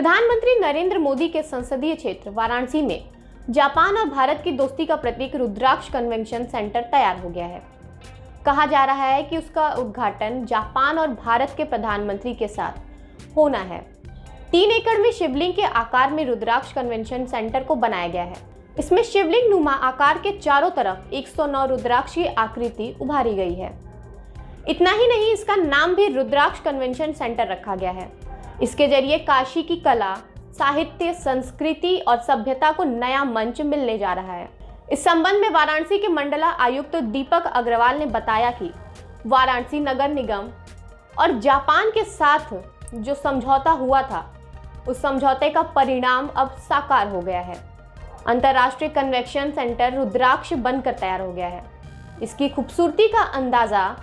प्रधानमंत्री नरेंद्र मोदी के संसदीय क्षेत्र वाराणसी में जापान और भारत की दोस्ती का प्रतीक रुद्राक्ष कन्वेंशन सेंटर तैयार हो गया है। कहा जा रहा है कि उसका उद्घाटन जापान और भारत के प्रधानमंत्री के साथ होना है। 3 एकड़ में शिवलिंग के आकार में रुद्राक्ष कन्वेंशन सेंटर को बनाया गया है। इसमें शिवलिंग नुमा आकार के चारों तरफ 109 रुद्राक्ष की आकृति उभारी गई है। इतना ही नहीं, इसका नाम भी रुद्राक्ष कन्वेंशन सेंटर रखा गया है। इसके जरिए काशी की कला, साहित्य, संस्कृति और सभ्यता को नया मंच मिलने जा रहा है। इस संबंध में वाराणसी के मंडला आयुक्त दीपक अग्रवाल ने बताया कि वाराणसी नगर निगम और जापान के साथ जो समझौता हुआ था, उस समझौते का परिणाम अब साकार हो गया है। अंतर्राष्ट्रीय कन्वेंशन सेंटर रुद्राक्ष बनकर तैयार हो गया है। इसकी खूबसूरती का अंदाजा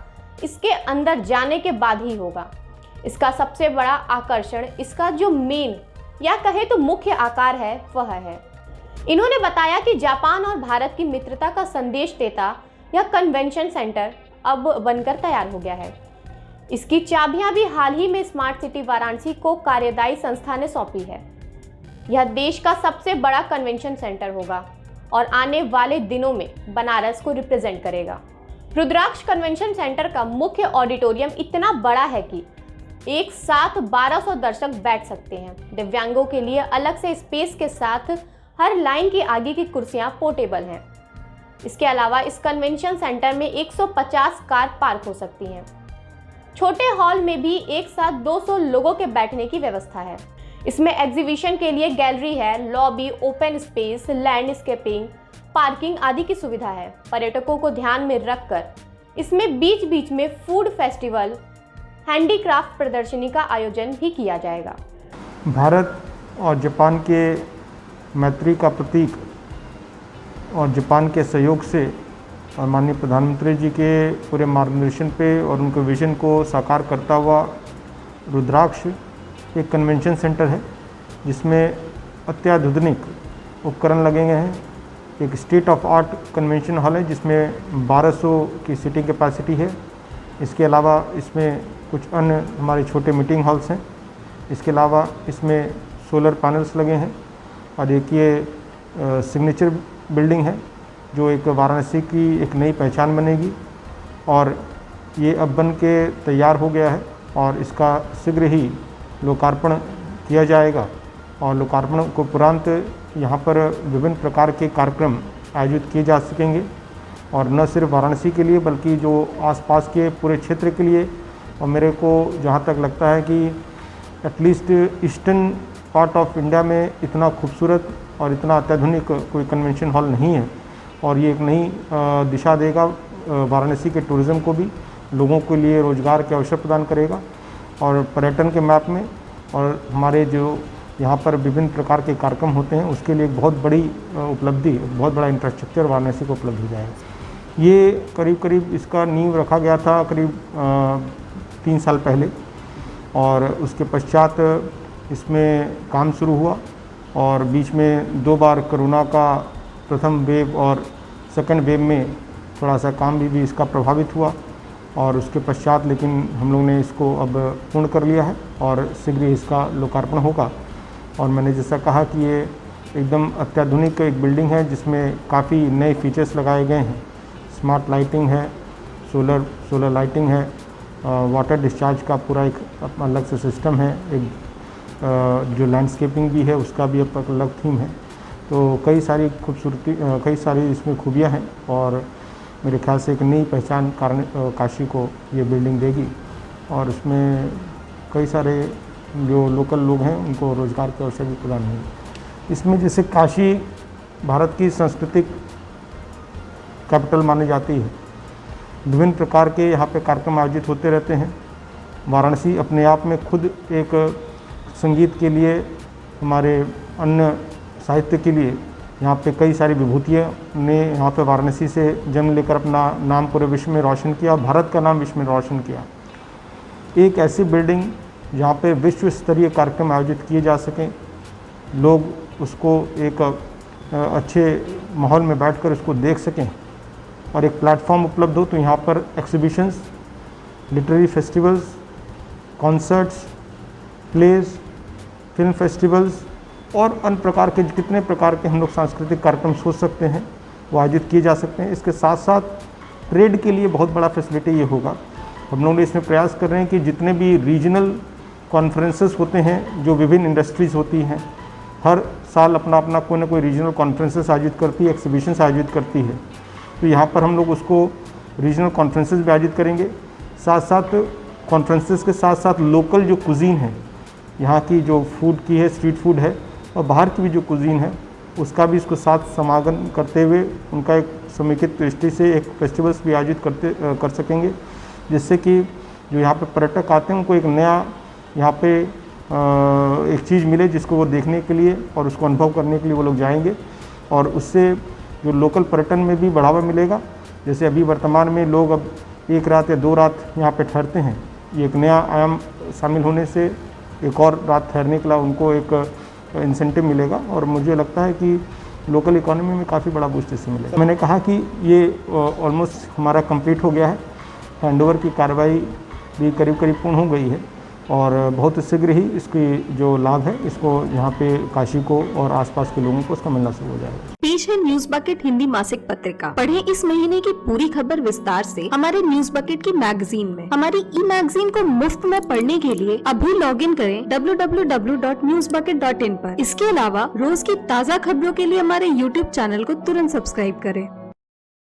इसके अंदर जाने के बाद ही होगा। इसका सबसे बड़ा आकर्षण इसका जो मेन या कहे तो मुख्य आकार है वह है। इन्होंने बताया कि जापान और भारत की मित्रता का संदेश देता यह कन्वेंशन सेंटर अब बनकर तैयार हो गया है। इसकी चाबियां भी हाल ही में स्मार्ट सिटी वाराणसी को कार्यदायी संस्था ने सौंपी है। यह देश का सबसे बड़ा कन्वेंशन सेंटर होगा और आने वाले दिनों में बनारस को रिप्रेजेंट करेगा। रुद्राक्ष कन्वेंशन सेंटर का मुख्य ऑडिटोरियम इतना बड़ा है कि एक साथ 1200 दर्शक बैठ सकते हैं। दिव्यांगों के लिए अलग से स्पेस के साथ हर लाइन की आगे की कुर्सियां पोर्टेबल हैं। इसके अलावा इस कन्वेंशन सेंटर में 150 कार पार्क हो सकती हैं। छोटे हॉल में भी एक साथ 200 लोगों के बैठने की व्यवस्था है। इसमें एग्जीबिशन के लिए गैलरी है, lobby, open space, landscaping, parking आदि की सुविधा है। पर्यटकों को ध्यान में रखकर इसमें बीच बीच में फूड फेस्टिवल, हैंडीक्राफ्ट प्रदर्शनी का आयोजन भी किया जाएगा। भारत और जापान के मैत्री का प्रतीक और जापान के सहयोग से और माननीय प्रधानमंत्री जी के पूरे मार्गदर्शन पे और उनके विजन को साकार करता हुआ रुद्राक्ष एक कन्वेंशन सेंटर है, जिसमें अत्याधुनिक उपकरण लगे गए हैं। एक state of art convention hall है जिसमें 1200 की सीटिंग कैपेसिटी है। इसके अलावा इसमें कुछ अन्य हमारे छोटे मीटिंग हॉल्स हैं। इसके अलावा इसमें सोलर पैनल्स लगे हैं और एक ये सिग्नेचर बिल्डिंग है जो एक वाराणसी की एक नई पहचान बनेगी और ये अब बन के तैयार हो गया है और इसका शीघ्र ही लोकार्पण किया जाएगा। और लोकार्पण को उपरांत यहाँ पर विभिन्न प्रकार के कार्यक्रम आयोजित किए जा सकेंगे और न सिर्फ वाराणसी के लिए बल्कि जो आसपास के पूरे क्षेत्र के लिए। और मेरे को जहाँ तक लगता है कि at least eastern part of India में इतना खूबसूरत और इतना अत्याधुनिक कोई कन्वेंशन हॉल नहीं है और ये एक नई दिशा देगा वाराणसी के टूरिज़्म को भी, लोगों के लिए रोज़गार के अवसर प्रदान करेगा और पर्यटन के मैप में और हमारे जो यहाँ पर विभिन्न प्रकार के कार्यक्रम होते हैं उसके लिए एक बहुत बड़ी उपलब्धि, बहुत बड़ा इंफ्रास्ट्रक्चर वाराणसी को उपलब्ध हो जाएगा। ये करीब इसका नींव रखा गया था करीब 3 साल पहले और उसके पश्चात इसमें काम शुरू हुआ और बीच में 2 बार कोरोना का प्रथम वेव और सेकंड वेव में थोड़ा सा काम भी इसका प्रभावित हुआ और उसके पश्चात लेकिन हम लोग ने इसको अब पूर्ण कर लिया है और शीघ्र ही इसका लोकार्पण होगा। और मैंने जैसा कहा कि ये एकदम अत्याधुनिक एक बिल्डिंग है जिसमें काफ़ी नए फीचर्स लगाए गए हैं। स्मार्ट लाइटिंग है, सोलर लाइटिंग है, वाटर डिस्चार्ज का पूरा एक अलग से सिस्टम है, एक जो लैंडस्केपिंग भी है उसका भी अब अलग थीम है। तो कई सारी इसमें खूबियाँ हैं और मेरे ख्याल से एक नई पहचान काशी को ये बिल्डिंग देगी और उसमें कई सारे जो लोकल लोग हैं उनको रोज़गार के अवसर भी प्रदान होंगे। इसमें जैसे काशी भारत की सांस्कृतिक कैपिटल मानी जाती है, विभिन्न प्रकार के यहाँ पे कार्यक्रम आयोजित होते रहते हैं। वाराणसी अपने आप में खुद एक संगीत के लिए, हमारे अन्य साहित्य के लिए यहाँ पे कई सारी विभूतियाँ ने यहाँ पे वाराणसी से जन्म लेकर अपना नाम पूरे विश्व में रोशन किया, भारत का नाम विश्व में रोशन किया। एक ऐसी बिल्डिंग जहाँ पे विश्व स्तरीय कार्यक्रम आयोजित किए जा सकें, लोग उसको एक अच्छे माहौल में बैठकर उसको देख सकें और एक प्लेटफॉर्म उपलब्ध हो, तो यहाँ पर exhibitions, literary festivals, concerts, plays film festivals और अन्य प्रकार के कितने प्रकार के हम लोग सांस्कृतिक कार्यक्रम सोच सकते हैं वो आयोजित किए जा सकते हैं। इसके साथ साथ ट्रेड के लिए बहुत बड़ा फैसिलिटी ये होगा। हम लोग इसमें प्रयास कर रहे हैं कि जितने भी रीजनल कॉन्फ्रेंसेस होते हैं, जो विभिन्न इंडस्ट्रीज़ होती हैं, हर साल अपना अपना कोई ना कोई रीजनल कॉन्फ्रेंसेस आयोजित करती है, एग्जीबिशंस आयोजित करती है। तो यहाँ पर हम लोग उसको रीजनल कॉन्फ्रेंसेस भी आयोजित करेंगे। साथ साथ कॉन्फ्रेंसेस के साथ साथ लोकल जो कुजीन है, यहाँ की जो फूड की है, स्ट्रीट फूड है, और बाहर की भी जो कुजीन है उसका भी इसको साथ समागम करते हुए उनका एक समेकित दृष्टि से एक फेस्टिवल्स भी आयोजित कर सकेंगे, जिससे कि जो यहाँ पे पर्यटक आते हैं उनको एक नया यहाँ पे एक चीज़ मिले जिसको वो देखने के लिए और उसको अनुभव करने के लिए वो लोग जाएंगे, और उससे जो लोकल पर्यटन में भी बढ़ावा मिलेगा। जैसे अभी वर्तमान में लोग अब 1 रात या 2 रात यहाँ पे ठहरते हैं, ये एक नया आयाम शामिल होने से एक और रात ठहरने के लिए उनको एक इंसेंटिव मिलेगा, और मुझे लगता है कि लोकल इकोनॉमी में काफ़ी बड़ा बूस्ट इससे मिलेगा। मैंने कहा कि ये ऑलमोस्ट हमारा कंप्लीट हो गया है, हैंडओवर की कार्रवाई भी करीब करीब पूर्ण हो गई है, और बहुत शीघ्र ही इसकी जो लाभ है इसको यहाँ पे काशी को और आसपास के लोगों को उसका मिलना शुरू हो जाएगा। पेश है न्यूज बकेट हिंदी मासिक पत्रिका। पढ़ें इस महीने की पूरी खबर विस्तार से हमारे न्यूज बकेट की मैगजीन में। हमारी ई मैगजीन को मुफ्त में पढ़ने के लिए अभी लॉग इन करें www.newsbucket.in पर। इसके अलावा रोज की ताज़ा खबरों के लिए हमारे YouTube चैनल को तुरंत सब्सक्राइब करें।